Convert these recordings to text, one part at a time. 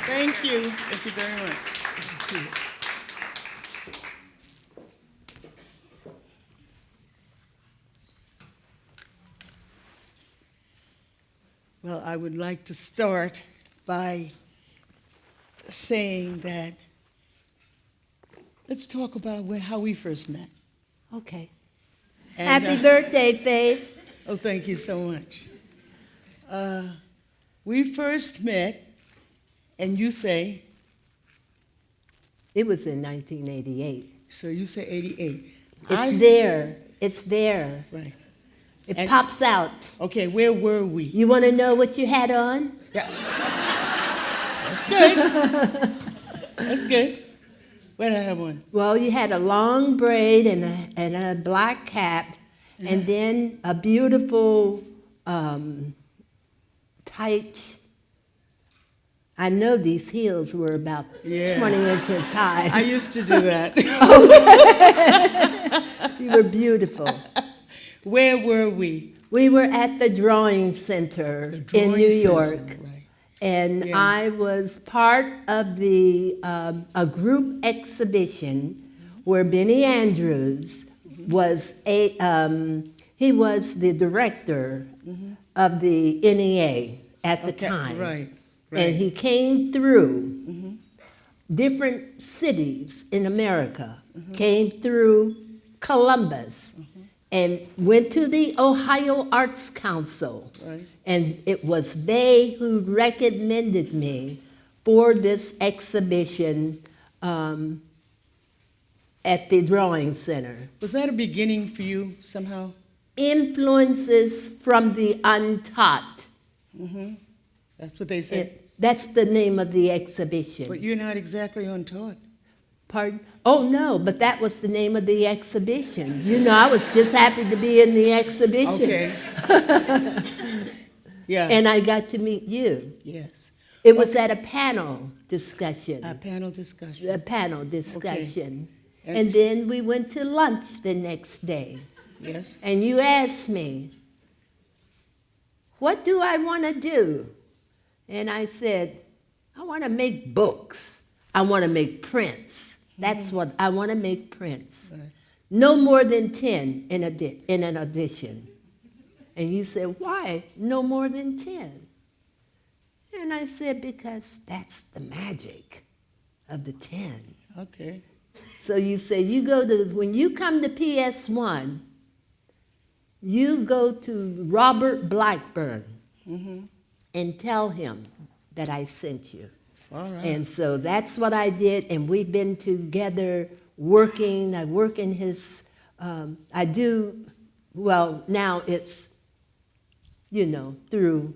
Thank you. Thank you very much. Thank you. Well, I would like to start by saying that let's talk about how we first met. Okay. And, Happy birthday, Faith. Oh, thank you so much. We first met, and you say, It was in 1988. so you say 88. It's there. It's there. Right. It And- pops out. Okay, where were we? You want to know what you had on? Yeah. That's good. That's good. Where did I have one? Well, you had a long braid and a black cap, and then a beautiful tight. I know these heels were about 20 inches high. I used to do that. You were beautiful. Where were we? We were at the Drawing Center in New York. Right. And Yeah. I was part of a group exhibition where Benny Andrews was he was the director of the NEA at the time. Right. And he came through different cities in America, came through Columbus, and went to the Ohio Arts Council. Right. And it was they who recommended me for this exhibition at the Drawing Center. Was that a beginning for you somehow? Influences from the untaught. That's what they said. That's the name of the exhibition. But you're not exactly untaught. Pardon? Oh, no, but that was the name of the exhibition. You know, I was just happy to be in the exhibition. Okay. Yeah. And I got to meet you. Yes. It was at a panel discussion. A panel discussion. A panel discussion. And- And then we went to lunch the next day. Yes. And you asked me, what do I want to do? And I said, I want to make books. I want to make prints. That's what I want to make prints. Right. No more than 10 in an edition. And you said, why no more than 10? And I said, because that's the magic of the 10. Okay. So you say, when you come to PS1, you go to Robert Blackburn and tell him that I sent you. All right. And so that's what I did, and we've been together working. I work in his, now it's, through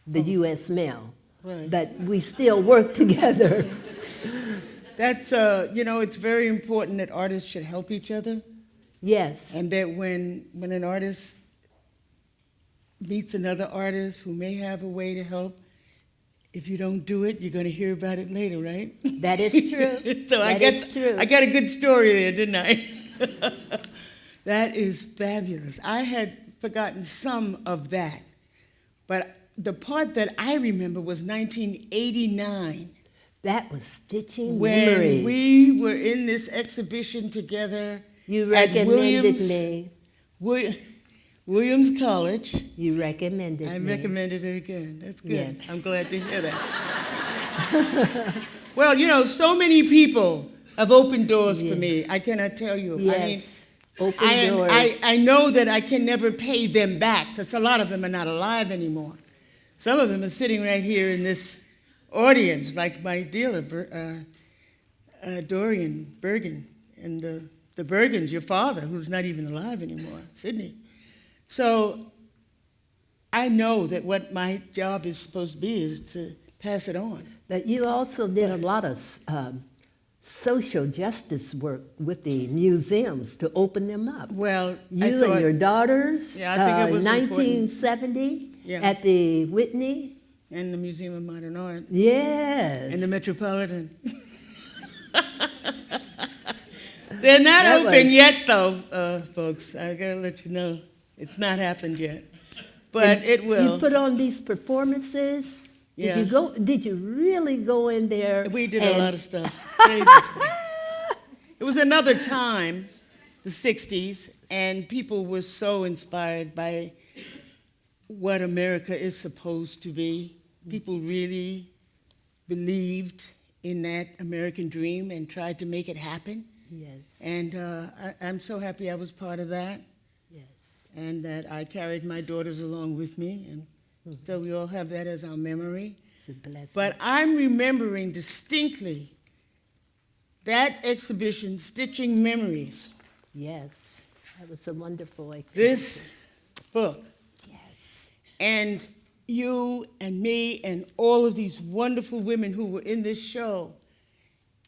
the U.S. mail. Right. But we still work together. That's, it's very important that artists should help each other. Yes. And that when an artist meets another artist who may have a way to help, if you don't do it, you're going to hear about it later, right? That is true. So That is true. I got a good story there, didn't I? That is fabulous. I had forgotten some of that, but the part that I remember was 1989. That was stitching When memories. we were in this exhibition together You at recommended me. Williams College. You recommended I me. recommended it again. That's good. Yes. I'm glad to hear that. Well, so many people have opened doors for me. I cannot tell you. Yes. Open I doors. I know that I can never pay them back because a lot of them are not alive anymore. Some of them are sitting right here in this audience, like my dealer, Dorian Bergen, and the Bergens, your father, who's not even alive anymore, Sydney. So I know that what my job is supposed to be is to pass it on. But you also did a lot of social justice work with the museums to open them up. Well, You and your daughters, Yeah, I think it was 1970 Yeah. at the Whitney. and the Museum of Modern Art, Yes. and the Metropolitan. They're not That open was- yet, though, folks. I gotta let you know, it's not happened yet, but it will. You put on these performances. Yeah. Did you go? Did you really go in there? We did a and- lot of stuff. Crazy stuff. It was another time, the 60s, and people were so inspired by what America is supposed to be. People really believed in that American dream and tried to make it happen. Yes. And I'm so happy I was part of that, Yes. and that I carried my daughters along with me. And so we all have that as our memory. It's a blessing. But I'm remembering distinctly that exhibition, Stitching Memories. Yes, that was a wonderful experience. This book, Yes. and you and me and all of these wonderful women who were in this show,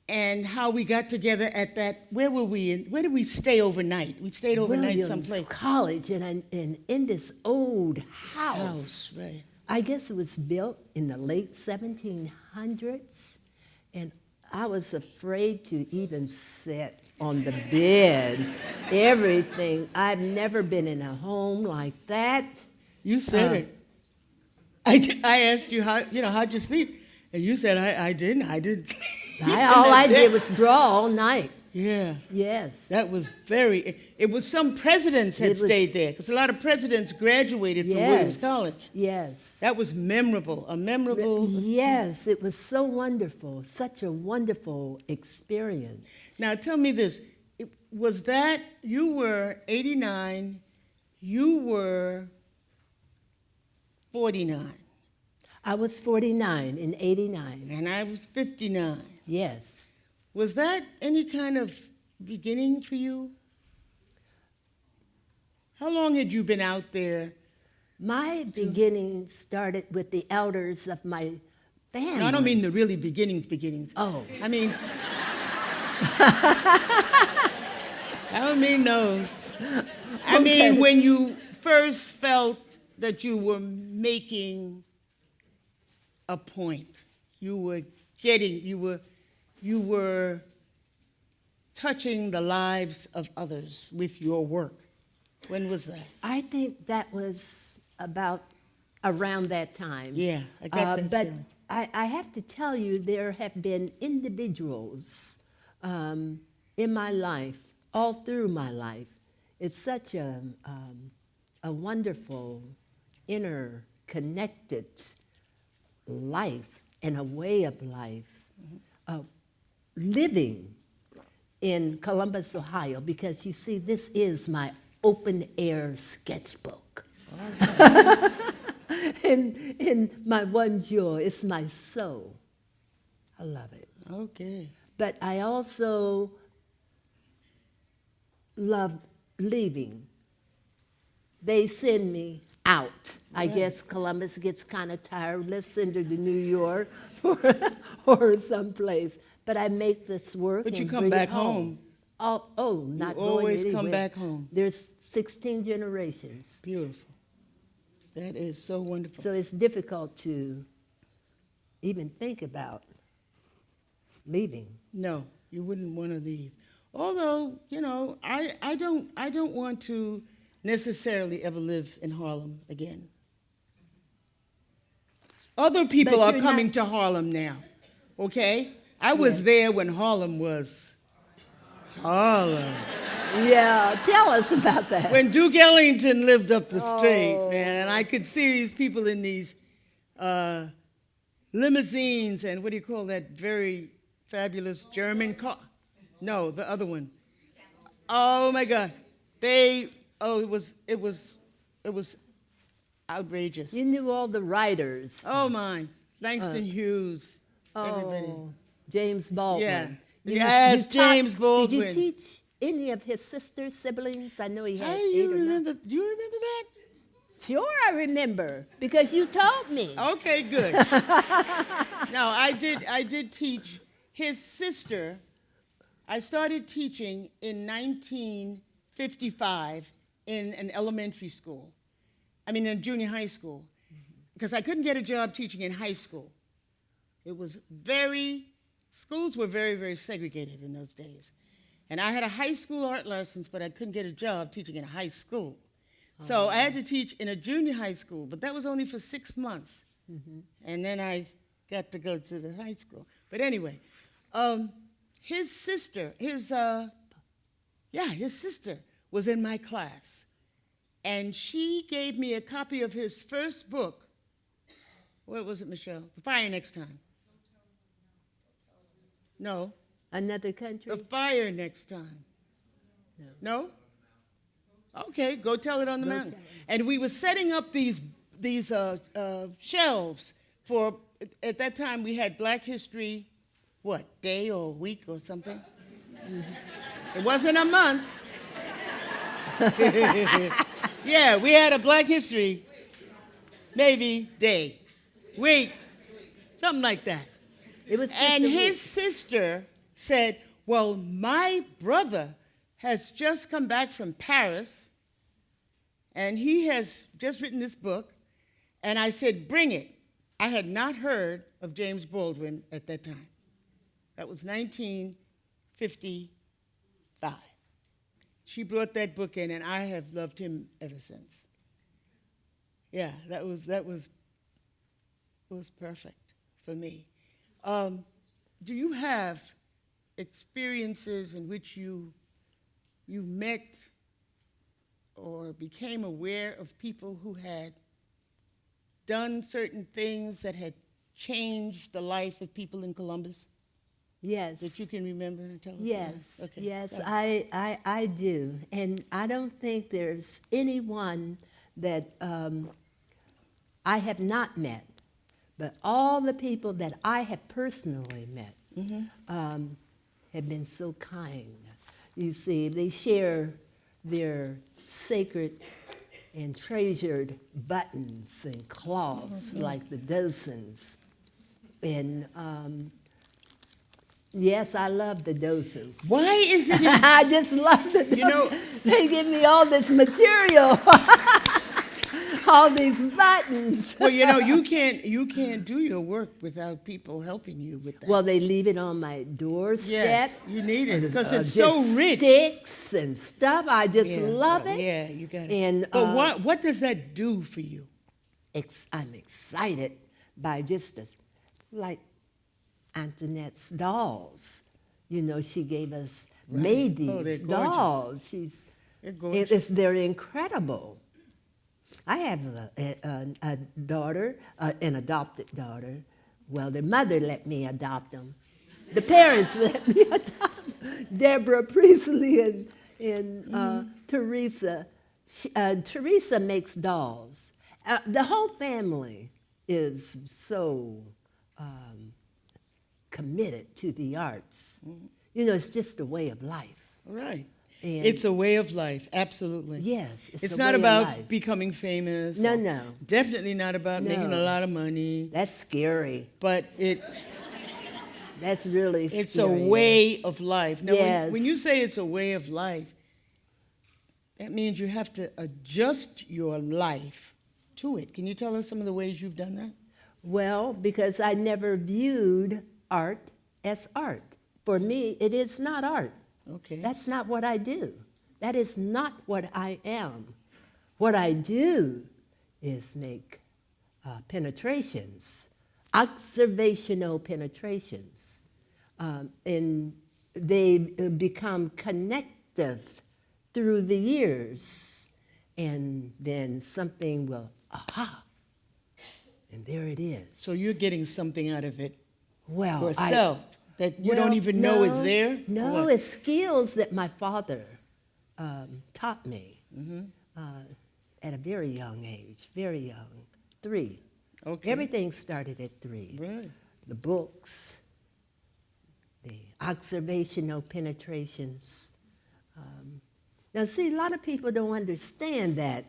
and how we got together at that, where were we? Where did we stay overnight? We stayed overnight Williams someplace. College, and in this old house. Right. I guess it was built in the late 1700s, and I was afraid to even sit on the bed. Everything. I've never been in a home like that. You said it. I asked you how'd you sleep? And you said, I didn't sleep. All I did was draw all night. Yeah. Yes. That was it was some presidents had stayed there, because a lot of presidents graduated from Williams College. Yes. That was memorable, a memorable. Yes, it was so wonderful, such a wonderful experience. Now tell me this, was that, you were 89, you were 49. I was 49 in 89. And I was 59. Yes. Was that any kind of beginning for you? How long had you been out there? My beginning started with the elders of my family. No, I don't mean the really beginnings. Oh. I mean, I don't mean those. I mean when you first felt that you were making a point. You were touching the lives of others with your work. When was that? I think that was about around that time. Yeah, I got that But feeling. I have to tell you, there have been individuals in my life, all through my life. It's such a wonderful, interconnected life and a way of life, living in Columbus, Ohio, because you see, this is my open air sketchbook. and my one joy is my soul. I love it. Okay. But I also love leaving. They send me out. I guess Columbus gets kind of tired. Let's send her to New York or someplace. But I make this work. But you and come bring back it home. home. Not You going always come anywhere. back home. There's 16 generations. Beautiful. That is so wonderful. So it's difficult to even think about leaving. No, you wouldn't want to leave. Although, I don't want to necessarily ever live in Harlem again. Other people But are you're coming not- to Harlem now, okay? I was there when Harlem was Harlem. Yeah, tell us about that. When Duke Ellington lived up the street, man, and I could see these people in these limousines and what do you call that very fabulous German car? No, the other one. Oh my God, it was outrageous. You knew all the writers. Oh my, Langston Hughes, everybody. Oh, James Baldwin. Yeah. You- Yes, you taught- James Baldwin. Did you teach any of his sisters, sibliings? I know he had Hey, 8 you or 9. remember? Do you remember that? Sure, I remember, because you told me. Okay, good. No, I did teach his sister. I started teaching in 1955 in an elementary school. I mean, in junior high school, because I couldn't get a job teaching in high school. Schools were very, very segregated in those days. And I had a high school art license, but I couldn't get a job teaching in a high school. So I had to teach in a junior high school, but that was only for 6 months. And then I got to go to the high school. But anyway, his sister, his sister was in my class. And she gave me a copy of his first book. What was it, Michelle? The Fire Next Time. No. Another country? The Fire Next Time. No? Okay, Go Tell It on the Mountain. And we were setting up these shelves for, at that time we had Black History, day or week or something? It wasn't a month. Yeah, we had a Black History, maybe day, week, something like that. It was And his sister said, well, my brother has just come back from Paris, and he has just written this book. And I said, bring it. I had not heard of James Baldwin at that time. That was 1955. She brought that book in, and I have loved him ever since. Yeah, it was perfect for me. Do you have experiences in which you met or became aware of people who had done certain things that had changed the life of people in Columbus? Yes. That you can remember and tell us? Yes, Okay. yes, I do. And I don't think there's anyone that I have not met, but all the people that I have personally met have been so kind. You see, they share their sacred and treasured buttons and cloths like the docents. And yes, I love the docents. Why is it? I just love the docents. You know, they give me all this material, all these buttons. well, you can't do your work without people helping you with that. Well, they leave it on my doorstep. Yes, you need it because it's Just so rich. Sticks and stuff. I just love it. Yeah, you got it. And but what does that do for you? I'm excited by just like Antoinette's dolls. She gave us, made these they're dolls. They're gorgeous. They're incredible. I have a daughter, an adopted daughter. Well, their mother let me adopt them. The parents let me adopt them. Deborah Priestley and Teresa. Teresa makes dolls. The whole family is so committed to the arts. It's just a way of life. Right. And It's a way of life, absolutely. yes, It's a not way of about life. becoming famous. No, or no. Definitely not about making a No. lot of money. That's scary. But That's really it's scary. a way of life. Now, Yes. when you say it's a way of life, that means you have to adjust your life to it. Can you tell us some of the ways you've done that? Well, because I never viewed art as art. For me, it is not art. Okay. That's not what I do. That is not what I am. What I do is make penetrations, observational penetrations, and they become connective through the years, and then something will, aha, and there it is. So you're getting something out of it Well, yourself that you don't even know is there? No, What? it's skills that my father taught me at a very young age, very young, 3. Okay. Everything started at 3. Right. The books, the observational penetrations. Now, see, a lot of people don't understand that,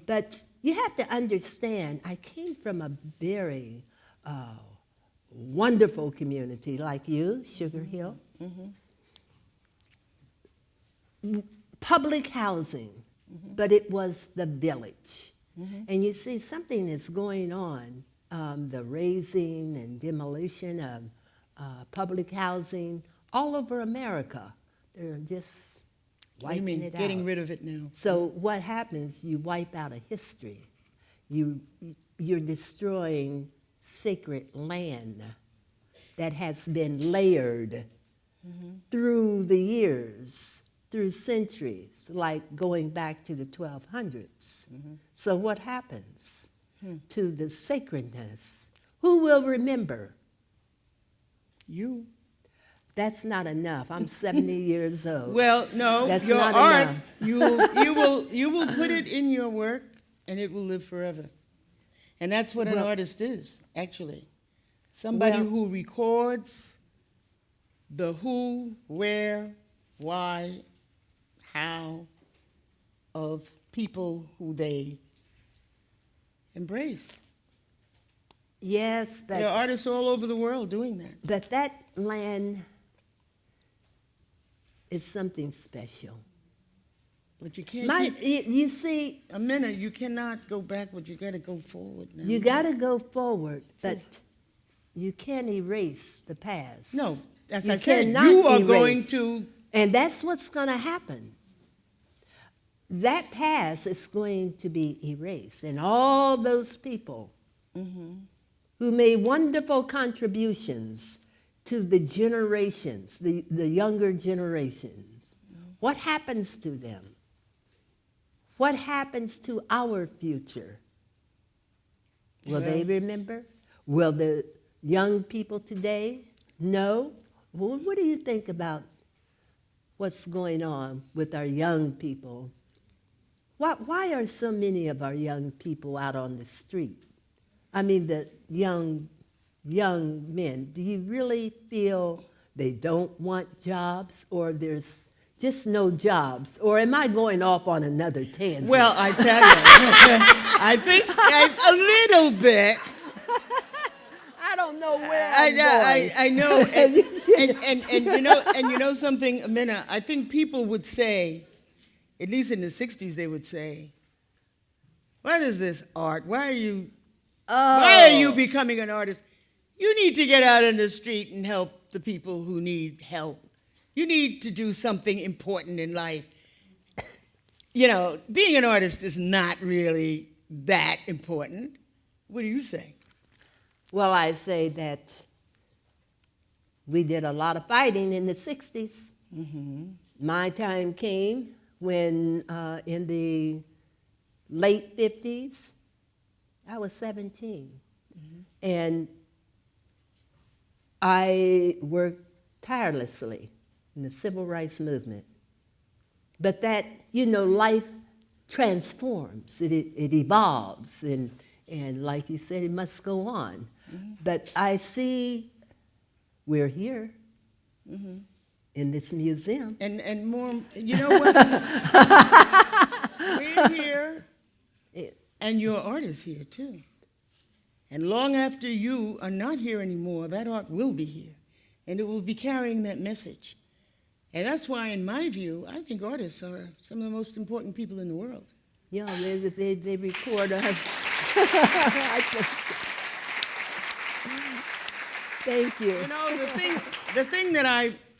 but you have to understand, I came from a very wonderful community like you, Sugar Hill. Public housing, but it was the village. And you see, something is going on, the raising and demolition of public housing all over America. They're just What do you wiping mean, it getting out. rid of it now? So what happens, you wipe out a history. You you're destroying sacred land that has been layered through the years, through centuries, like going back to the 1200s. So what happens to the sacredness? Who will remember? You. That's not enough. I'm 70 years old. Well, no, That's your not art, enough. you will put it in your work, and it will live forever. And that's what an artist is, actually. Somebody Well- who records the who, where, why, how of people who they embrace. Yes, There are artists all over the world doing that. but that land is something special. But you can't keep, You see, Aminah, you cannot go backward. You got to go forward now. you got to go forward, but you can't erase the past. No, as You I said, cannot you are going erase. to. And that's what's going to happen. That past is going to be erased. And all those people who made wonderful contributions to the generations, the younger generations, what happens to them? What happens to our future? Will they remember? Will the young people today know? Well, what do you think about what's going on with our young people? Why are so many of our young people out on the street? I mean, the young men. Do you really feel they don't want jobs, or there's just no jobs? Or am I going off on another tangent? Well, I tell you, I think a little bit. I don't know where I'm going. I know, and you know something, Aminah. I think people would say, at least in the '60s, they would say, "What is this art? Why are you becoming an artist? You need to get out in the street and help the people who need help. You need to do something important in life. You know, being an artist is not really that important." What do you say? Well, I say that we did a lot of fighting in the 60s. My time came when, in the late 50s, I was 17. And I worked tirelessly in the civil rights movement. But that, life transforms, it evolves, and like you said, it must go on. But I see we're here in this museum. And more, you know what? We're here, and your art is here too. And long after you are not here anymore, that art will be here, and it will be carrying that message. And that's why, in my view, I think artists are some of the most important people in the world. Yeah, they record us. Thank you. You know, the thing that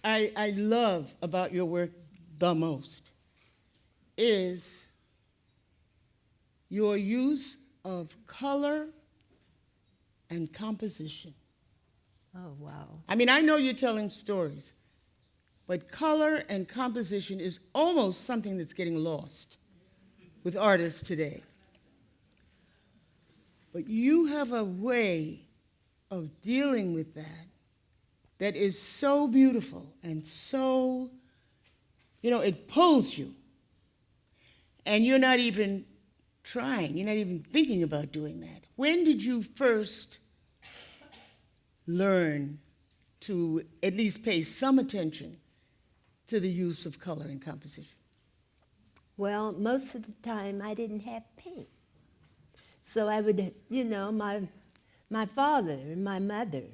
I love about your work the most is your use of color and composition. Oh, wow. I mean, I know you're telling stories, but color and composition is almost something that's getting lost with artists today. But you have a way of dealing with that is so beautiful and so, it pulls you. And you're not even trying, you're not even thinking about doing that. When did you first learn to at least pay some attention to the use of color and composition? Well, most of the time I didn't have paint. So I would, my father and my mother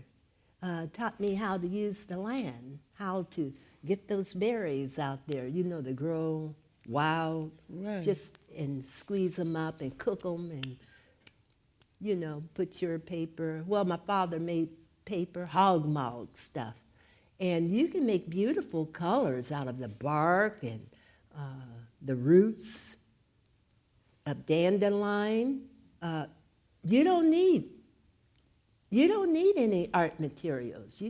taught me how to use the land, how to get those berries out there, to grow wild, Right. and squeeze them up and cook them and, put your paper. Well, my father made paper, hog mulch stuff. And you can make beautiful colors out of the bark and the roots of dandelion. you don't need any art materials.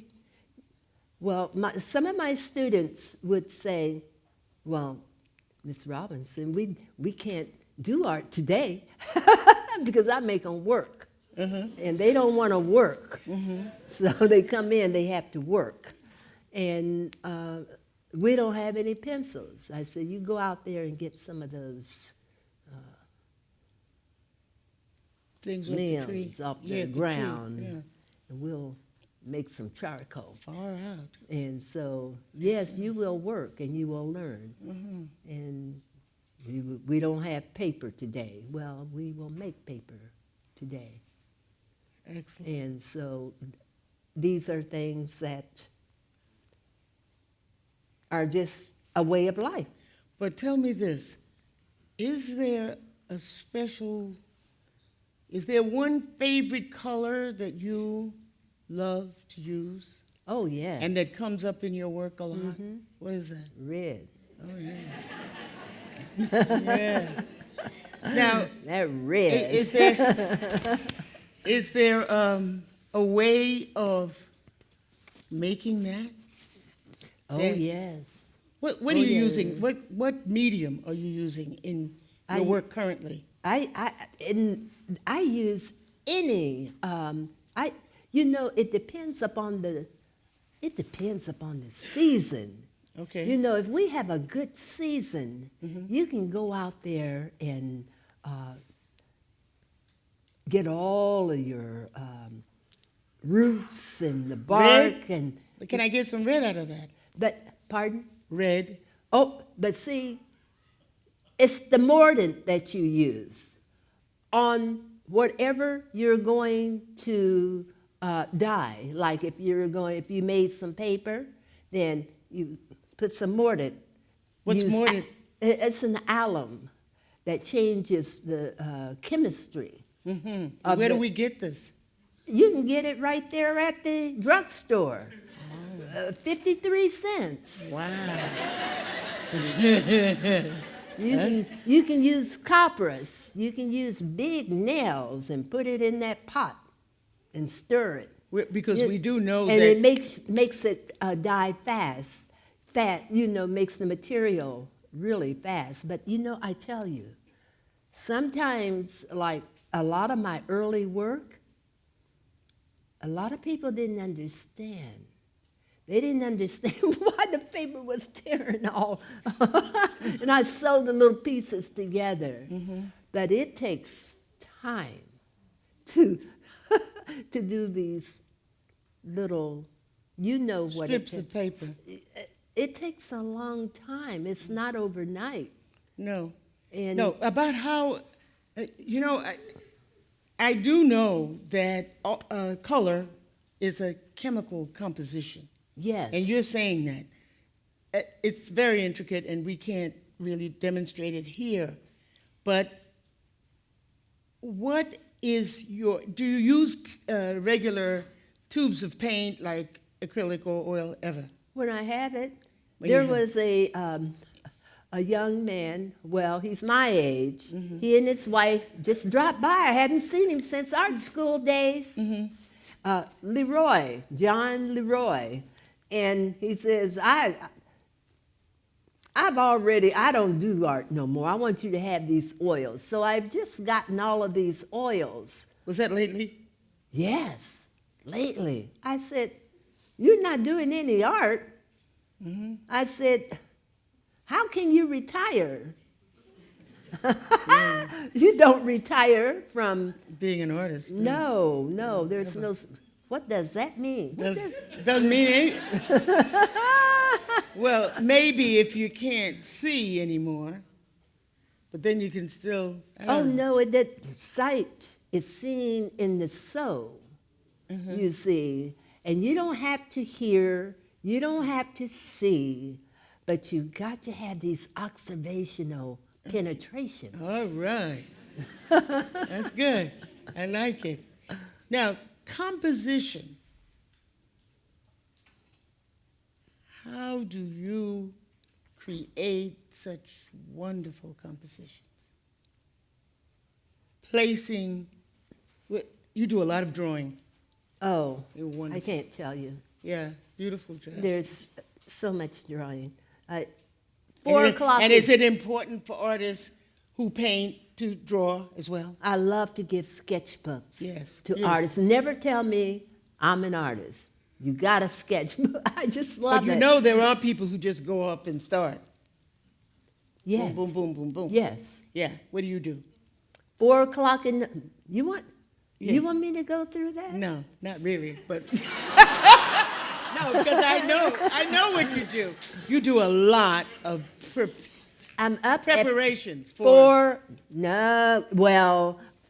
Some of my students would say, well, Miss Robinson, we can't do art today because I make them work. And they don't want to work. So they come in, they have to work. And we don't have any pencils. I said, you go out there and get some of those Things off the tree. limbs off Yeah, the the ground, tree, yeah. and we'll make some charcoal. Far out. And so, yes, you will work and you will learn. And we don't have paper today. Well, we will make paper today. Excellent. And so these are things that are just a way of life. But tell me this, is there one favorite color that you love to use Oh, yes. and that comes up in your work a lot? What is that? Red. Oh, yeah. Yeah. Now, That red. is there a way of making that? Oh, that- yes. What Oh, are you yeah. using? What medium are you using in your work currently? I use any. It depends upon the season. Okay. You know, if we have a good season, you can go out there and get all of your roots and the bark Red? Can I get some red out of that? But pardon? Red. Oh, but see, it's the mordant that you use on whatever you're going to dye. Like if you made some paper, then you put some mordant. What's mordant? It's an alum that changes the chemistry. Where do we get this? You can get it right there at the drugstore. 53 cents. Wow. You can use copperas. You can use big nails and put it in that pot and stir it. Because we do know and that. it makes it dye fast. Makes the material really fast. But I tell you, sometimes like a lot of my early work, a lot of people didn't understand. They didn't understand why the paper was tearing off. And I sewed the little pieces together. But it takes time to do these little, what Strips of paper. It takes a long time. It's not overnight. No. And No, about how, I do know that color is a chemical composition. yes. And you're saying that. It's very intricate, and we can't really demonstrate it here. But do you use regular tubes of paint like acrylic or oil ever? When I have it, When there you have- was a young man, well, he's my age. He and his wife just dropped by. I hadn't seen him since art school days. John Leroy. And he says, I don't do art no more. I want you to have these oils. So I've just gotten all of these oils. Was that lately? Yes, lately. I said, you're not doing any art. I said, how can you retire? You don't retire from... Being an artist. No, there's no... What does that mean? Doesn't mean anything. Well, maybe if you can't see anymore, but then you can still. Oh, no, that sight is seen in the soul, you see. And you don't have to hear, you don't have to see, but you've got to have these observational penetrations. All right. That's good. I like it. Now, composition. How do you create such wonderful compositions? Placing You do a lot of drawing. Oh, You're wonderful. I can't tell you. Yeah, beautiful dress. There's so much drawing. And 4 it- o'clock. And is it important for artists who paint to draw as well? I love to give sketchbooks Yes, to beautiful. artists. Never tell me I'm an artist. You got a sketchbook. I just love But you it. know there are people who just go up and start. Yes. Boom, boom, boom, boom, boom. Yes. Yeah. What do you do? 4 o'clock in the, you want Yeah. you want me to go through that? No, not really, but no, because I know what you do. You do a lot of I'm up preparations at for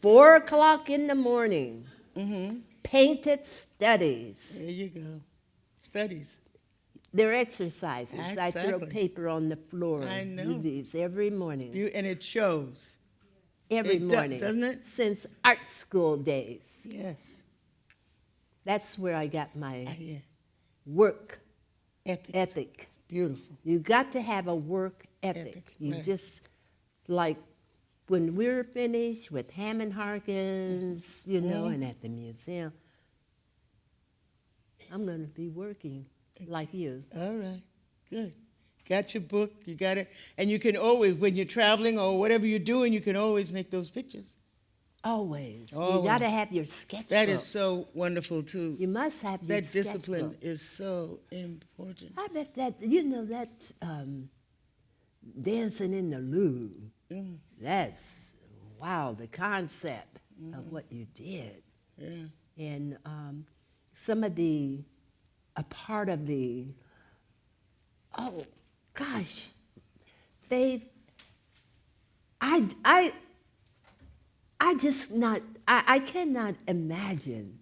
4 o'clock in the morning. Mm-hmm. Painted studies. There you go. Studies. They're exercises. I throw Exactly. paper on the floor. I Do know. these every morning. And it shows. Every It morning. doesn't it? Since art school days. Yes. That's where I got my Yeah. work Ethics. ethic. Beautiful. You got to have a work ethic. Ethic, You right. just, like, when we're finished with Hammond Harkins, you know, Mm-hmm. and at the museum, I'm going to be working like you. All right. Good. Got your book. You got it. And you can always, when you're traveling or whatever you're doing, you can always make those pictures. Always. You Always. got to have your sketchbook. That is so wonderful, too. You must have your That discipline sketchbook. is so important. I bet that, you know, that dancing in the Louvre, Mm, that's, wow, the concept of what you did. yeah. And a part of the, oh, gosh, Faith, I cannot imagine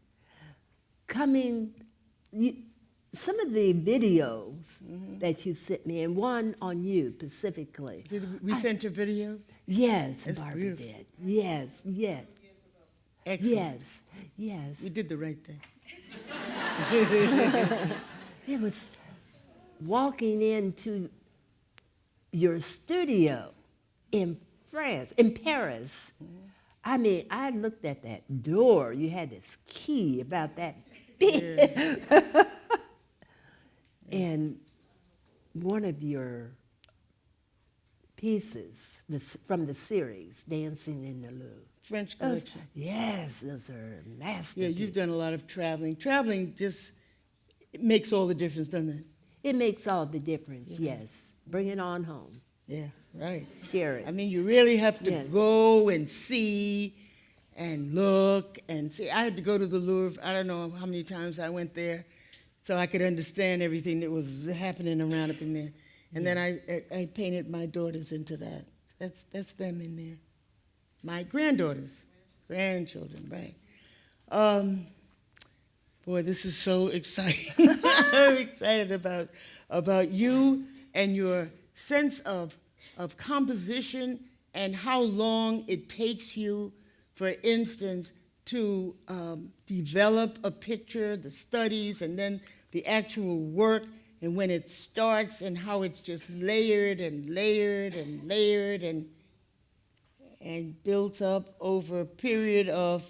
coming, some of the videos that you sent me, and one on you specifically. Did we send your videos? Yes, That's Barbara beautiful. did. Yes, yes, Excellent. yes, yes. You did the right thing. It was walking into your studio in France, in Paris. I mean, I looked at that door. You had this key about that big. And one of your pieces from the series, Dancing in the Louvre. French Those, collection. yes, those are masterpieces. Yeah, you've done a lot of traveling. Traveling just it makes all the difference, doesn't it? It makes all the difference, yes. Bring it on home. Yeah, right. Share it. I mean, you really have to Yes. go and see and look and see. I had to go to the Louvre. I don't know how many times I went there so I could understand everything that was happening around up in there. And then I painted my daughters into that. That's them in there. My granddaughters, grandchildren, right. Boy, this is so exciting. I'm excited about you and your sense of composition and how long it takes you, for instance, to develop a picture, the studies, and then the actual work, and when it starts and how it's just layered and layered and layered and built up over a period of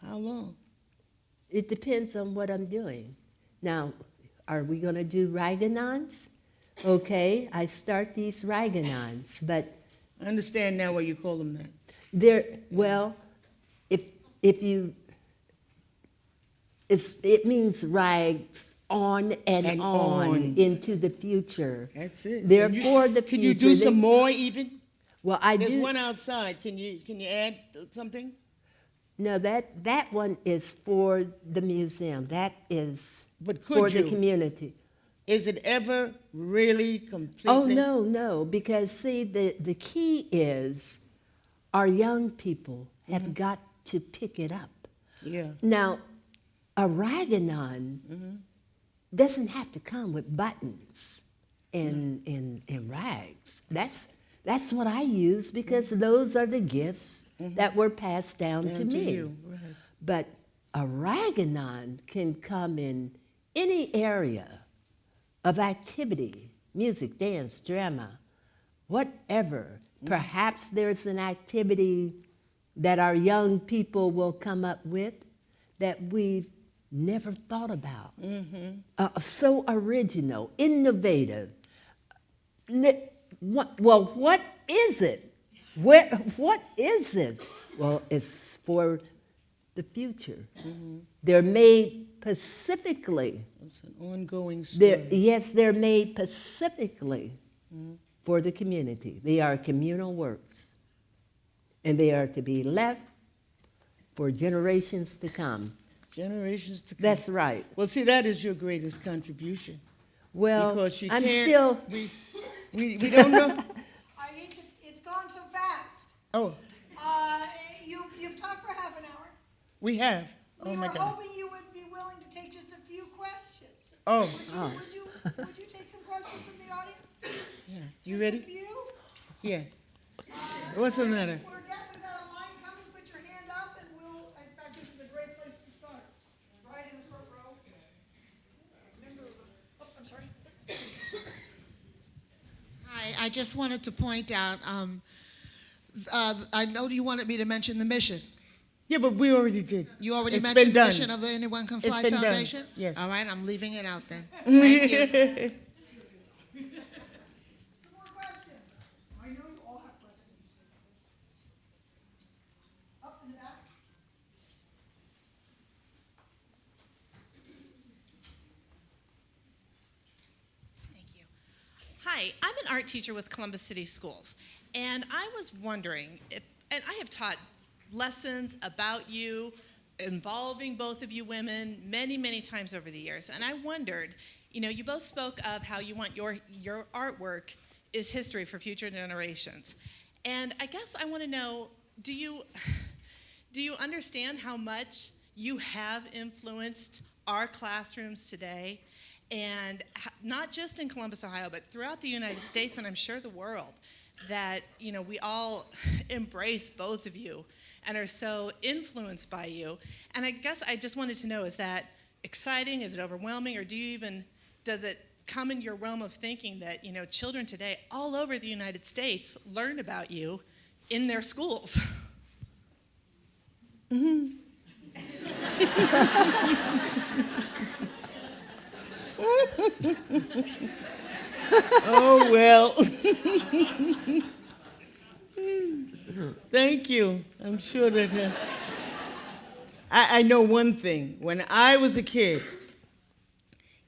how long? It depends on what I'm doing. Now, are we going to do Raganons? Okay, I start these Raganons, but I understand now why you call them that. well, if you, it means rags on and on into the future. That's it. Therefore, the future. Can you do some more even? Well, I There's do. one outside. Can you add something? No, that one is for the museum. That is But could for the you? community. Is it ever really completely? Oh, no, because see, the key is our young people have got to pick it up. Yeah. Now, a Raganon doesn't have to come with buttons and rags. That's what I use because those are the gifts that were passed down to me. You, right. But a Raganon can come in any area of activity, music, dance, drama, whatever. Perhaps there's an activity that our young people will come up with that we've never thought about. So original, innovative. What is it? What is this? Well, it's for the future. They're made specifically. It's an ongoing story. Yes, they're made specifically for the community. They are communal works, and they are to be left for generations to come. Generations to come. That's right. Well, see, that is your greatest contribution. Well, Because you I'm can't, still. we don't know. I hate to, it's gone so fast. Oh, You've talked for half an hour. we have. Oh, We my were God. hoping you would be willing to take just a few questions. Oh, Would you take some questions from the audience? yeah. You Just ready? a few? Yeah. What's the matter? We've got a line coming, put your hand up, and in fact, this is a great place to start. Right in the front row. I'm sorry. Hi, I just wanted to point out, I know you wanted me to mention the mission. Yeah, but we already did. You already It's mentioned been the done. mission of the Anyone Can It's Fly been done, Foundation? yes. All right, I'm leaving it out then. Thank you. Some more questions. I know you all have questions. Up in the back. Thank you. Hi, I'm an art teacher with Columbus City Schools, and I was wondering and I have taught lessons about you involving both of you women many, many times over the years, and I wondered, you both spoke of how you want your artwork is history for future generations, and I guess I want to know, do you understand how much you have influenced our classrooms today? And not just in Columbus, Ohio, but throughout the United States, and I'm sure the world, that we all embrace both of you and are so influenced by you. And I guess I just wanted to know, is that exciting? Is it overwhelming? Or does it come in your realm of thinking that, children today all over the United States learn about you in their schools? Oh, well. Thank you. I'm sure that I know one thing. When I was a kid,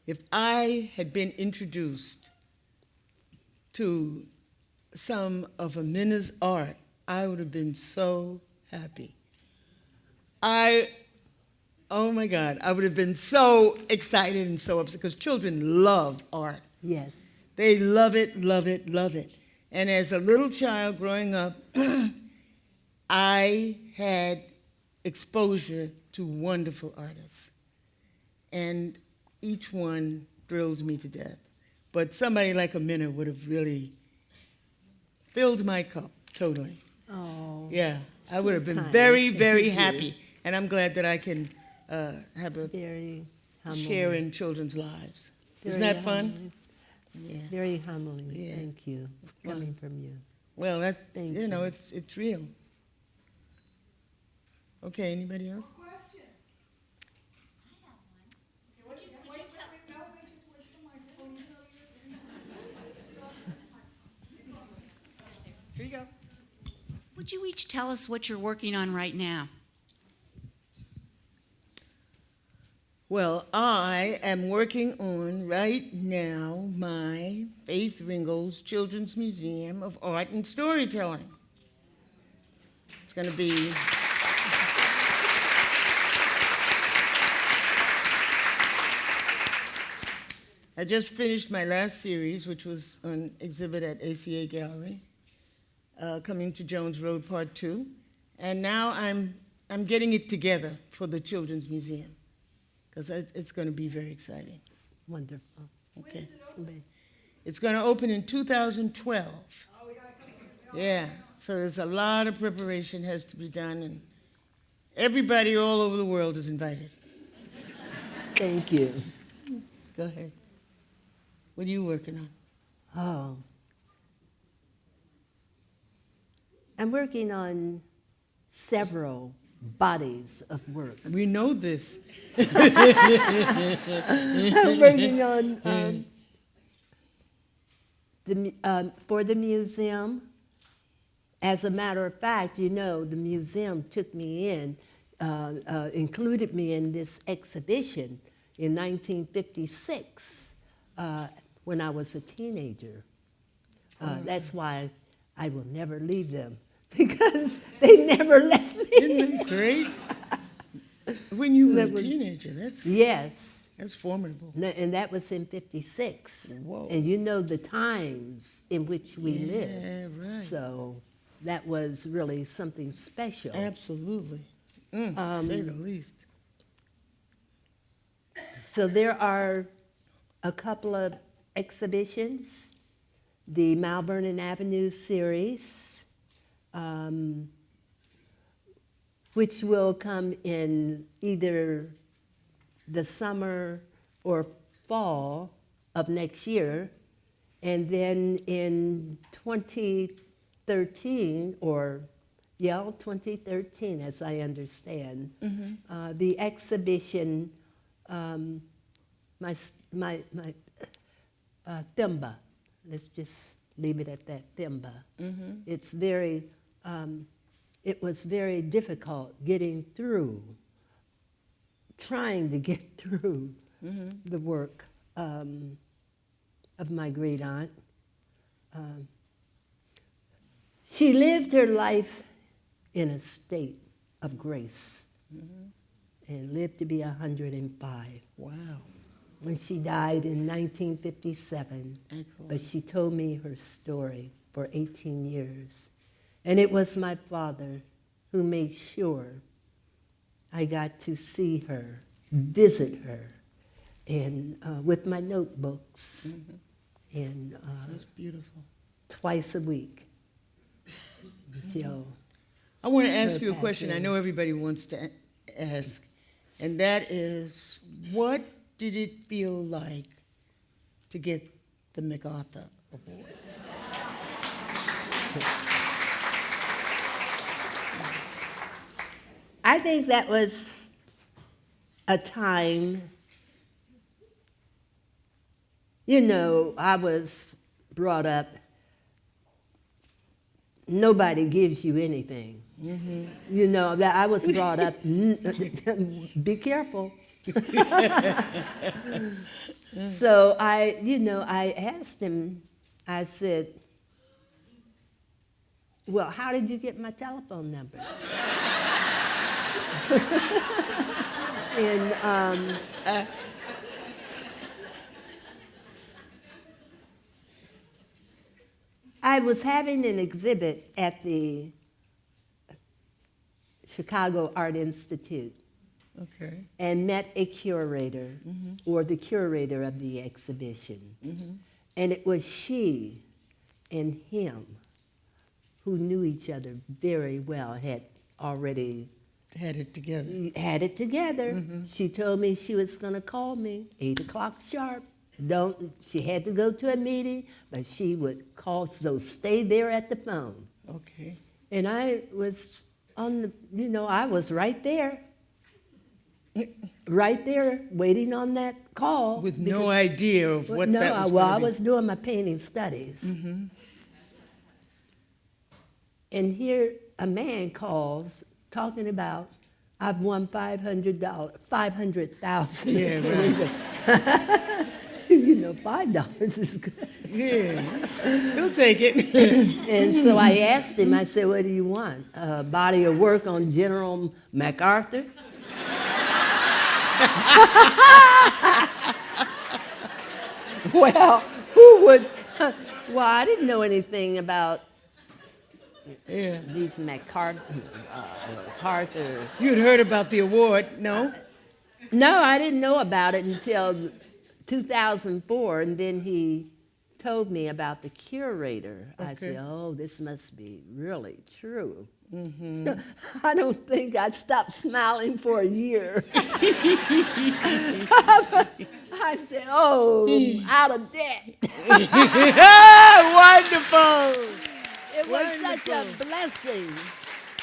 if I had been introduced to some of Aminah's art, I would have been so happy. Oh my God, I would have been so excited and so upset because children love art. Yes. They love it, love it, love it. And as a little child growing up, I had exposure to wonderful artists. And each one thrilled me to death. But somebody like Aminah would have really filled my cup totally. Oh. Yeah, I would have been kind. very, very Thank you. happy. And I'm glad that I can have a Very humbling. share in children's lives. Isn't Very that fun? humbling. Yeah. Very humbling. Yeah. Thank you. Coming from you. Well, that's, Thank you know, you. it's real. Okay, anybody else? Questions? Wait, no, wait till the microphone. Here you go. Would you each tell us what you're working on right now? Well, I am working on right now my Faith Ringgold's Children's Museum of Art and Storytelling. It's going to be I just finished my last series, which was on exhibit at ACA Gallery, Coming to Jones Road Part 2, and now I'm getting it together for the Children's Museum, because it's going to be very exciting. Wonderful. Okay. Somebody- It's going to open in 2012. Yeah, so there's a lot of preparation has to be done, and everybody all over the world is invited. Thank you. Go ahead. What are you working on? Oh. I'm working on several bodies of work. We know this. I'm working on for the museum. As a matter of fact, the museum took me in, included me in this exhibition in 1956 when I was a teenager. That's why I will never leave them, because they never left me. Isn't that great? When you were a teenager, Yes. that's formidable. And that was in 56. Whoa. And the times in which we lived. Yeah, right. So that was really something special. Absolutely. Say the least. So there are a couple of exhibitions. The Mount Vernon Avenue series, which will come in either the summer or fall of next year. And then in 2013, 2013, as I understand, the exhibition, Thimba, let's just leave it at that, Thimba. It's very, it was very difficult trying to get through the work of my great aunt. She lived her life in a state of grace and lived to be 105. Wow. When she died in 1957, Excellent. but she told me her story for 18 years. And it was my father who made sure I got to see her, visit her, and with my notebooks, and That's beautiful. twice a week until I want to ask her you a question I passing. know everybody wants to ask, and that is, what did it feel like to get the MacArthur Award? I think that was a time, I was brought up, nobody gives you anything. That I was brought up, be careful. So I asked him, I said, well, how did you get my telephone number? And I was having an exhibit at the Chicago Art Institute Okay. and met a curator, or the curator of the exhibition. And it was she and him who knew each other very well, had already Had it together. had it together. She told me she was going to call me 8 o'clock sharp. She had to go to a meeting, but she would call, so stay there at the phone. Okay. And I was I was right there, waiting on that call. With no idea of what that was I gonna be. was doing my painting studies. And here a man calls talking about, I've won $500,000. Yeah, right. $5 is good. Yeah. He'll take it. And so I asked him, I said, what do you want? A body of work on General MacArthur? Well, who would? Well, I didn't know anything about Yeah. these MacArthur. You had heard about the award, no? No, I didn't know about it until 2004, and then he told me about the curator. I Okay. said, oh, this must be really true. I don't think I stopped smiling for a year. I said, oh, out of debt. Wonderful. It was such a blessing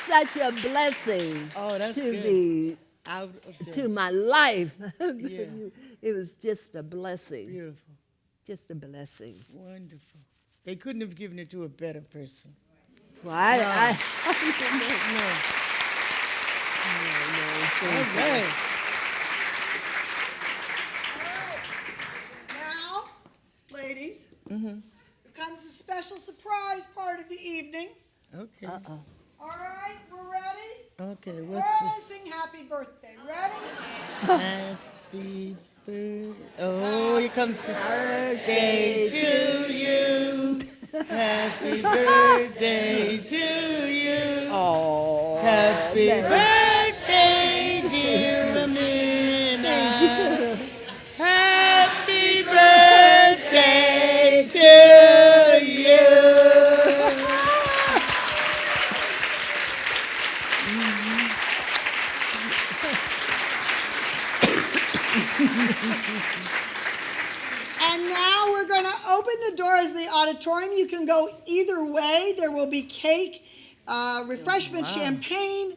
such a blessing Oh, that's to good. the Out of to the my life. Yeah. It was just a blessing. beautiful, Just a blessing. wonderful. They couldn't have given it to a better person. Well, I No, no. All right. Now, ladies, becomes the special surprise part of the evening. Okay. Uh-oh. All right, we're ready? Okay. We're What's gonna sing happy birthday. Ready? the happy birthday? Oh, here comes the birthday to you. Happy birthday to you. Oh, Happy birthday, dear Aminah. Happy birthday to you. And now we're going to open the doors of the auditorium. You can go either way. There will be cake, refreshment, champagne.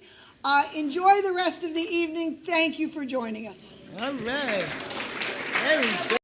Enjoy the rest of the evening. Thank you for joining us. All right. Very good.